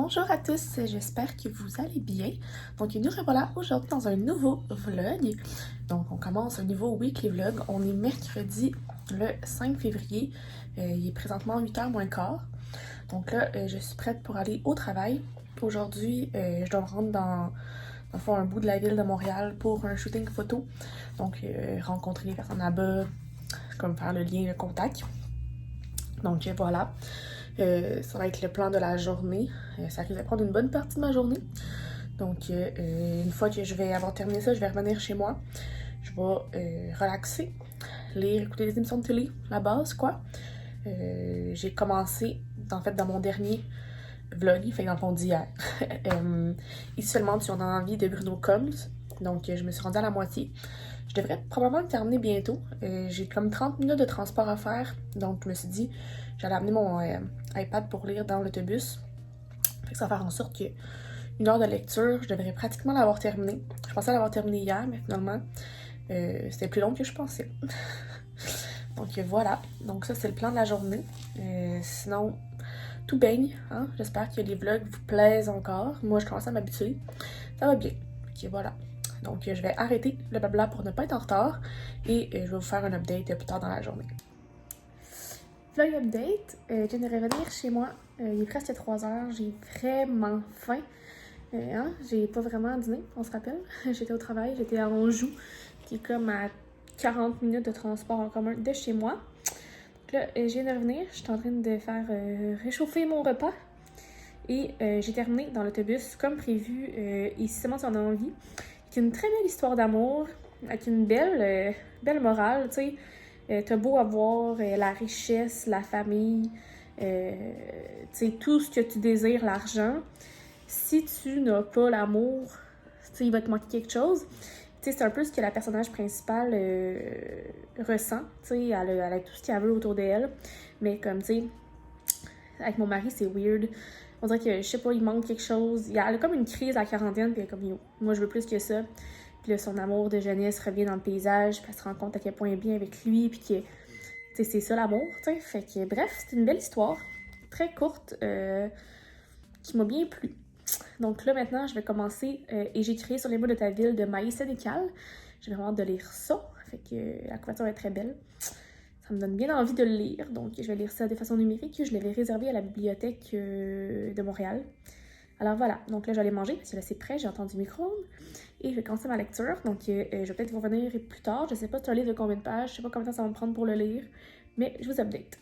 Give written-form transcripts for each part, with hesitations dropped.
Bonjour à tous, j'espère que vous allez bien. Donc nous revoilà aujourd'hui dans un nouveau vlog. Donc on commence un nouveau weekly vlog. On est mercredi le 5 février. Il est présentement 8h moins quart. Donc là, je suis prête pour aller au travail. Aujourd'hui, je dois me rendre dans le fond, un bout de la ville de Montréal pour un shooting photo. Donc rencontrer les personnes là-bas, comme faire le lien, le contact. Donc voilà. Ça va être le plan de la journée. Ça risque de prendre une bonne partie de ma journée. Donc, une fois que je vais avoir terminé ça, je vais revenir chez moi. Je vais relaxer, lire, écouter des émissions de télé, la base, quoi. J'ai commencé, en fait, dans mon dernier vlog, fait dans le fond d'hier. Ici seulement, tu en as envie de Bruno Combs. Donc, je me suis rendue à la moitié. Je devrais probablement le terminer bientôt. J'ai comme 30 minutes de transport à faire. Donc, je me suis dit, j'allais amener mon iPad pour lire dans l'autobus. Ça va faire en sorte que une heure de lecture, je devrais pratiquement l'avoir terminée. Je pensais l'avoir terminée hier, mais finalement, c'était plus long que je pensais. Donc voilà. Donc ça, c'est le plan de la journée. Sinon, tout baigne. Hein? J'espère que les vlogs vous plaisent encore. Moi, je commence à m'habituer. Ça va bien. Ok, voilà. Donc, je vais arrêter le blabla pour ne pas être en retard et je vais vous faire un update plus tard dans la journée. Vlog update, je viens de revenir chez moi. Il est presque 3h, j'ai vraiment faim. J'ai pas vraiment dîné, on se rappelle. J'étais au travail, j'étais à Anjou, qui est comme à 40 minutes de transport en commun de chez moi. Donc là, je viens de revenir, je suis en train de faire réchauffer mon repas. Et j'ai terminé dans l'autobus comme prévu, et si seulement tu en as envie. C'est une très belle histoire d'amour, avec une belle morale, tu sais. T'as beau avoir la richesse, la famille, tu sais, tout ce que tu désires, l'argent. Si tu n'as pas l'amour, tu sais, il va te manquer quelque chose. Tu sais, c'est un peu ce que la personnage principale ressent. Tu sais, elle a tout ce qu'elle veut autour d'elle. Mais comme, tu sais, avec mon mari, c'est weird. On dirait que, je sais pas, il manque quelque chose. Elle a comme une crise à la quarantaine, puis elle est comme, yo, moi je veux plus que ça. Puis là, son amour de jeunesse revient dans le paysage, puis elle se rend compte à quel point elle est bien avec lui, puis que, tu sais, c'est ça l'amour, tu sais. Fait que, bref, c'est une belle histoire, très courte, qui m'a bien plu. Donc là, maintenant, je vais commencer, et j'ai créé sur les mots de ta ville de Maïs Sénécal. J'ai vraiment hâte de lire ça, fait que la couverture est très belle. Ça me donne bien envie de le lire, donc je vais lire ça de façon numérique. Je l'avais réservé à la bibliothèque de Montréal. Alors voilà, donc là j'allais manger, parce que là c'est prêt, j'ai entendu le micro-ondes. Et je vais commencer ma lecture, donc je vais peut-être vous revenir plus tard. Je sais pas si c'est un livre de combien de pages, je sais pas combien de temps ça va me prendre pour le lire, mais je vous update.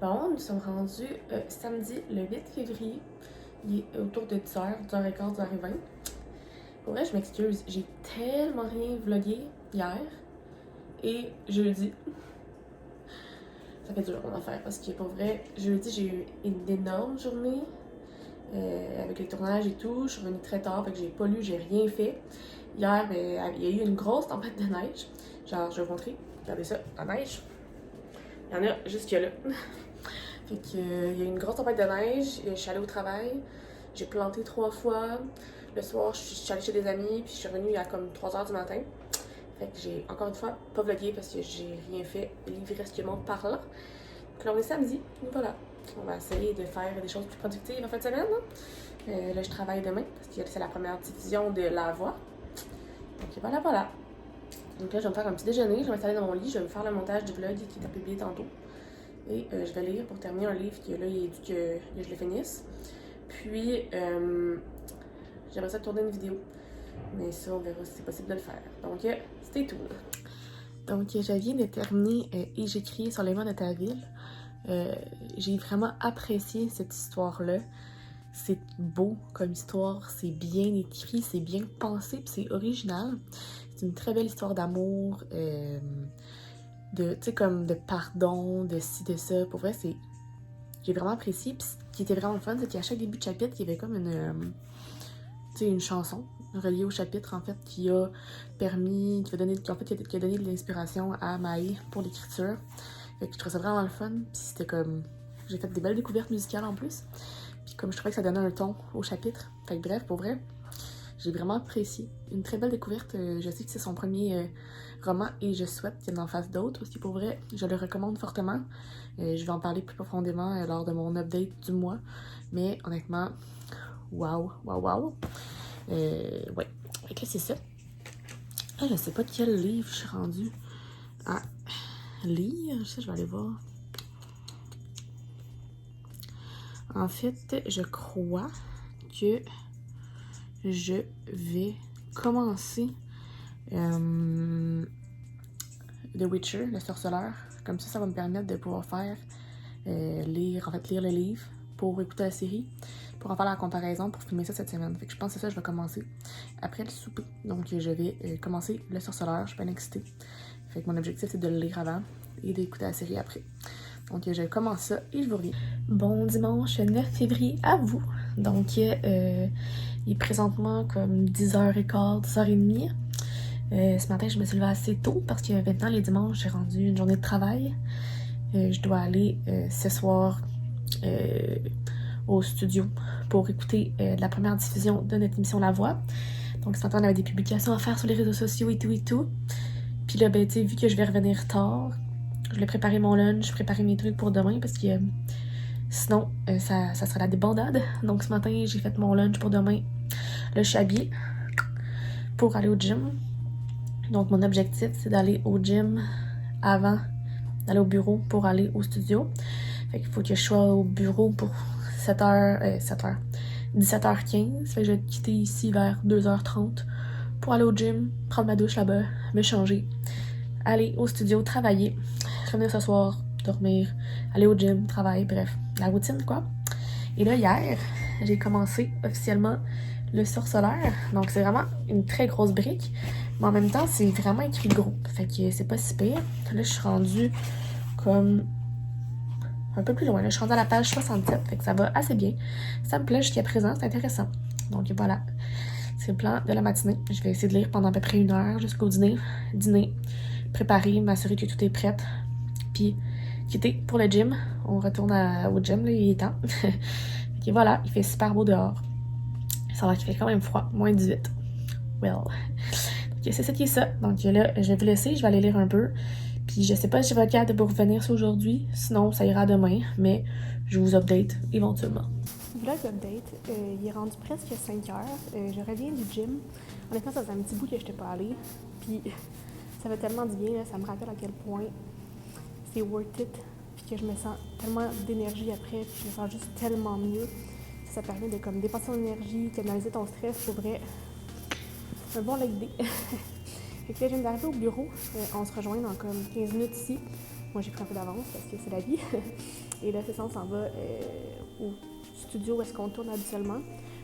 Bon, nous sommes rendus samedi le 8 février. Il est autour de 10h, 10h15, 10h20. Pour vrai, je m'excuse, j'ai tellement rien vlogué hier et jeudi. Ça fait dur mon affaire parce que pour vrai, jeudi j'ai eu une énorme journée avec les tournages et tout. Je suis revenue très tard, fait que j'ai pas lu, j'ai rien fait. Hier, il y a eu une grosse tempête de neige. Genre, je vais vous montrer. Regardez ça, la neige. Il y en a jusque là. Fait que, il y a eu une grosse tempête de neige. Je suis allée au travail. J'ai planté 3 fois. Le soir, je suis allée chez des amis, puis je suis revenue à comme 3h du matin. Fait que j'ai, encore une fois, pas vlogué parce que j'ai rien fait livresquement parlant. Donc là, on est samedi, voilà. On va essayer de faire des choses plus productives en fin de semaine. Là, je travaille demain parce que c'est la première division de la voix. Donc voilà. Donc là, je vais me faire un petit déjeuner, je vais m'installer dans mon lit, je vais me faire le montage du vlog qui est publié tantôt. Et je vais lire pour terminer un livre que là, il est dû que je le finisse. Puis, j'aimerais ça tourner une vidéo. Mais ça, on verra si c'est possible de le faire. Donc, stay tuned. Donc, je viens de terminer et j'écris sur les mots de ta ville. J'ai vraiment apprécié cette histoire-là. C'est beau comme histoire, c'est bien écrit, c'est bien pensé, puis c'est original. C'est une très belle histoire d'amour, tu sais, comme de pardon, de ci, de ça. Pour vrai, j'ai vraiment apprécié. Puis ce qui était vraiment le fun, c'est qu'à chaque début de chapitre, il y avait comme une chanson reliée au chapitre, en fait, qui a donné de l'inspiration à Maï pour l'écriture. Fait que je trouvais ça vraiment le fun. Puis c'était comme... J'ai fait des belles découvertes musicales en plus. Puis comme je trouvais que ça donnait un ton au chapitre. Fait que bref, pour vrai, j'ai vraiment apprécié. Une très belle découverte. Je sais que c'est son premier roman et je souhaite qu'il en fasse d'autres aussi. Pour vrai, je le recommande fortement. Je vais en parler plus profondément lors de mon update du mois. Mais honnêtement, waouh, waouh, waouh. Ouais. Fait que là, c'est ça. Ah, je sais pas de quel livre je suis rendue à lire. Ça, je vais aller voir. En fait, je crois que je vais commencer The Witcher, le sorceleur. Comme ça va me permettre de pouvoir faire lire le livre pour écouter la série, pour en faire la comparaison, pour filmer ça cette semaine. Fait que je pense que c'est ça, je vais commencer après le souper. Donc je vais commencer le sorceleur, je suis bien excitée. Fait que mon objectif c'est de le lire avant et d'écouter la série après. Donc je commence ça et je vous reviens. Bon dimanche 9 février à vous. Donc il est présentement comme 10h15, 10h30. Ce matin, je me suis levée assez tôt parce que maintenant, les dimanches, j'ai rendu une journée de travail. Je dois aller ce soir au studio pour écouter la première diffusion de notre émission La Voix. Donc ce matin, on avait des publications à faire sur les réseaux sociaux et tout et tout. Puis là, ben, tu sais, vu que je vais revenir tard, je vais préparer mon lunch, préparer mes trucs pour demain parce que sinon, ça serait la débandade. Donc ce matin, j'ai fait mon lunch pour demain. Là, je suis habillée pour aller au gym. Donc mon objectif, c'est d'aller au gym avant d'aller au bureau pour aller au studio. Fait qu'il faut que je sois au bureau pour 17h15. Fait que je vais quitter ici vers 2h30 pour aller au gym, prendre ma douche là-bas, me changer, aller au studio, travailler, revenir ce soir, dormir, aller au gym, travail, bref, la routine quoi. Et là, hier, j'ai commencé officiellement le sorceleur. Donc c'est vraiment une très grosse brique. Mais en même temps, c'est vraiment écrit gros. Fait que c'est pas si pire. Là, je suis rendue comme un peu plus loin. Là, je suis rendue à la page 67. Fait que ça va assez bien. Ça me plaît jusqu'à présent. C'est intéressant. Donc voilà. C'est le plan de la matinée. Je vais essayer de lire pendant à peu près 1 heure jusqu'au dîner. Dîner, préparer, m'assurer que tout est prêt. Puis quitter pour le gym. On retourne au gym. Là, il est temps. Et voilà. Il fait super beau dehors. Ça va qu'il fait quand même froid. Moins 18. Well. Donc, c'est ça qui est ça. Donc là, je vais vous laisser. Je vais aller lire un peu. Puis je sais pas si je vais être capable de vous revenir sur aujourd'hui. Sinon, ça ira demain. Mais je vous update éventuellement. Vlog update. Il est rendu presque 5h. Je reviens du gym. Honnêtement, ça faisait un petit bout que je n'étais pas allée. Puis ça fait tellement du bien. Là. Ça me rappelle à quel point c'est worth it. Puis que je me sens tellement d'énergie après. Puis je me sens juste tellement mieux. Ça permet de comme dépenser ton énergie, canaliser ton stress. Pour vrai, c'est un bon leg day. Fait que là, je viens d'arriver au bureau. On se rejoint dans comme 15 minutes ici. Moi, j'ai pris un peu d'avance parce que c'est la vie. Et là, c'est ça, on s'en va au studio où est-ce qu'on tourne habituellement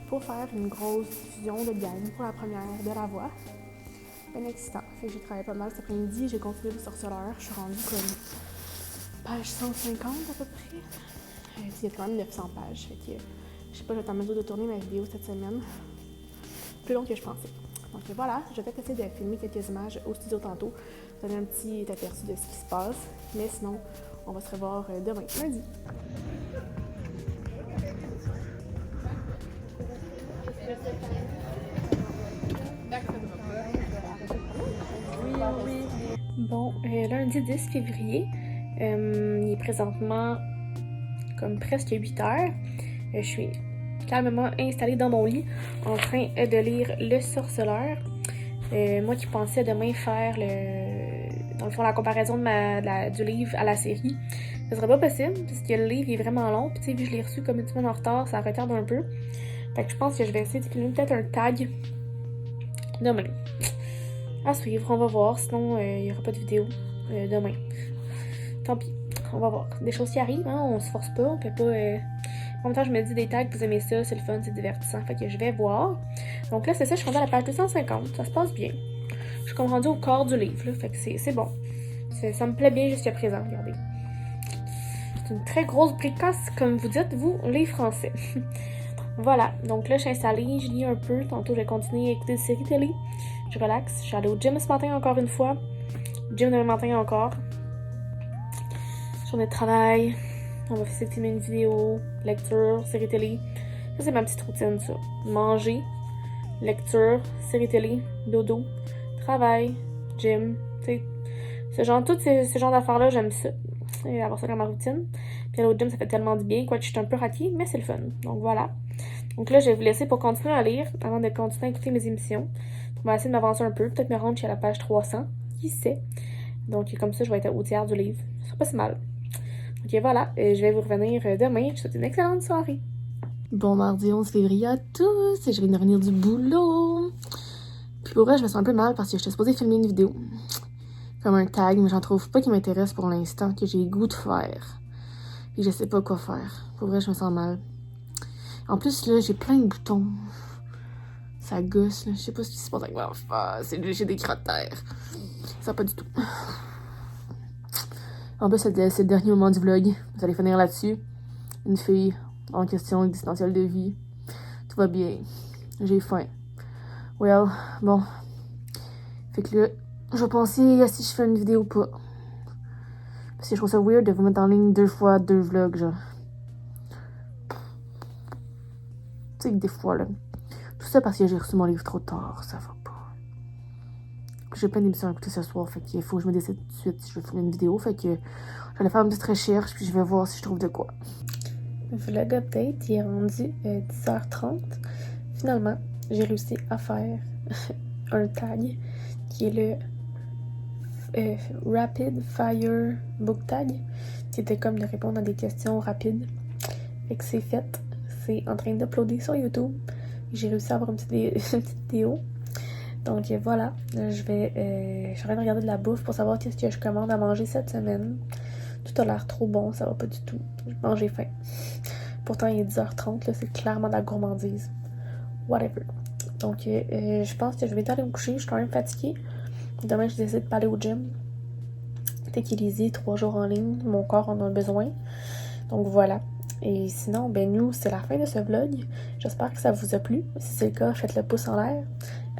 pour faire une grosse diffusion de gang pour la première de La Voix. Bien excitant. Fait que j'ai travaillé pas mal cet après-midi. J'ai continué le sorceleur. Je suis rendue comme page 150 à peu près. Puis il y a quand même 900 pages. Fait que je sais pas, je vais être en mesure de tourner ma vidéo cette semaine. Plus long que je pensais. Donc voilà, je vais peut-être essayer de filmer quelques images au studio tantôt, donner un petit aperçu de ce qui se passe. Mais sinon, on va se revoir demain, lundi. Bon, lundi 10 février, il est présentement comme presque 8h. Je suis calmement installée dans mon lit en train de lire Le Sorceleur. Moi qui pensais demain faire dans le fond la comparaison du livre à la série, ce serait pas possible parce que le livre est vraiment long. Puis tu sais, vu que je l'ai reçu comme une semaine en retard, ça retarde un peu. Fait que je pense que je vais essayer de filmer peut-être un tag demain. À suivre, on va voir. Sinon, il n'y aura pas de vidéo demain. Tant pis, on va voir. Des choses qui arrivent, hein, on se force pas, on peut pas... En même temps, je me dis des tags, vous aimez ça, c'est le fun, c'est divertissant. Fait que je vais voir. Donc là, c'est ça, je suis rendue à la page 250. Ça se passe bien. Je suis comme rendue au corps du livre, là. Fait que c'est bon. Ça me plaît bien jusqu'à présent, regardez. C'est une très grosse précoce, comme vous dites, vous, les Français. Voilà. Donc là, je suis installée, je lis un peu. Tantôt, je vais continuer à écouter une série télé. Je relaxe. Je suis allée au gym ce matin encore une fois. Gym demain matin encore. Journée de travail. On va essayer de filmer une vidéo, lecture, série télé. Ça, c'est ma petite routine, ça. Manger, lecture, série télé, dodo, travail, gym, tu sais. Tous ces genres d'affaires-là, j'aime ça. Et avoir ça dans ma routine. Puis aller au gym, ça fait tellement du bien. Quoi, je suis un peu raquée, mais c'est le fun. Donc voilà. Donc là, je vais vous laisser pour continuer à lire avant de continuer à écouter mes émissions. On va essayer de m'avancer un peu. Peut-être me rendre jusqu'à la page 300. Qui sait? Donc comme ça, je vais être au tiers du livre. Ce sera pas si mal. Ok, voilà. Je vais vous revenir demain. Je vous souhaite une excellente soirée. Bon mardi 11 février à tous. Je viens de revenir du boulot. Puis pour vrai, je me sens un peu mal parce que j'étais supposée filmer une vidéo. Comme un tag, mais j'en trouve pas qui m'intéresse pour l'instant, que j'ai le goût de faire. Et je sais pas quoi faire. Pour vrai, je me sens mal. En plus, là, j'ai plein de boutons. Ça gosse, là. Je sais pas ce qui se passe avec moi. J'ai des cratères. Ça va pas du tout. En plus, c'est le dernier moment du vlog. Vous allez finir là-dessus. Une fille en question existentielle de vie. Tout va bien. J'ai faim. Well, bon. Fait que là, je vais penser à si je fais une vidéo ou pas. Parce que je trouve ça weird de vous mettre en ligne 2 fois 2 vlogs, genre. Tu sais que des fois, là. Tout ça parce que j'ai reçu mon livre trop tard, ça va pas. J'ai plein d'émissions à écouter ce soir, fait qu'il faut que je me décide tout de suite si je veux filmer une vidéo. Fait que j'allais faire une petite recherche, puis je vais voir si je trouve de quoi. Vlog update, il est rendu 10h30. Finalement, j'ai réussi à faire un tag qui est le Rapid Fire Book Tag, qui était comme de répondre à des questions rapides. Fait que c'est fait. C'est en train d'uploader sur YouTube. J'ai réussi à avoir une petite vidéo. Donc voilà, je suis en train de regarder de la bouffe pour savoir qu'est-ce que je commande à manger cette semaine. Tout a l'air trop bon, ça va pas du tout. J'ai faim. Pourtant, il est 10h30, là, c'est clairement de la gourmandise. Whatever. Donc, je pense que je vais aller me coucher. Je suis quand même fatiguée. Demain, je décide de pas aller au gym. Peut-être qu'il est 3 jours en ligne. Mon corps en a besoin. Donc, voilà. Et sinon, nous, c'est la fin de ce vlog. J'espère que ça vous a plu. Si c'est le cas, faites le pouce en l'air.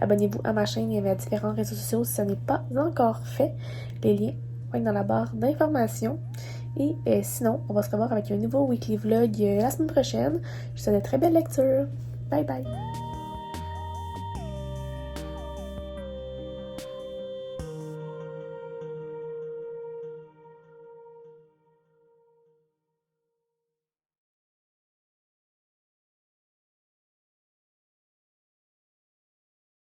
Abonnez-vous à ma chaîne et à mes différents réseaux sociaux si ce n'est pas encore fait. Les liens vont être dans la barre d'informations. Et sinon, on va se revoir avec un nouveau weekly vlog la semaine prochaine. Je vous souhaite de très belle lecture. Bye bye!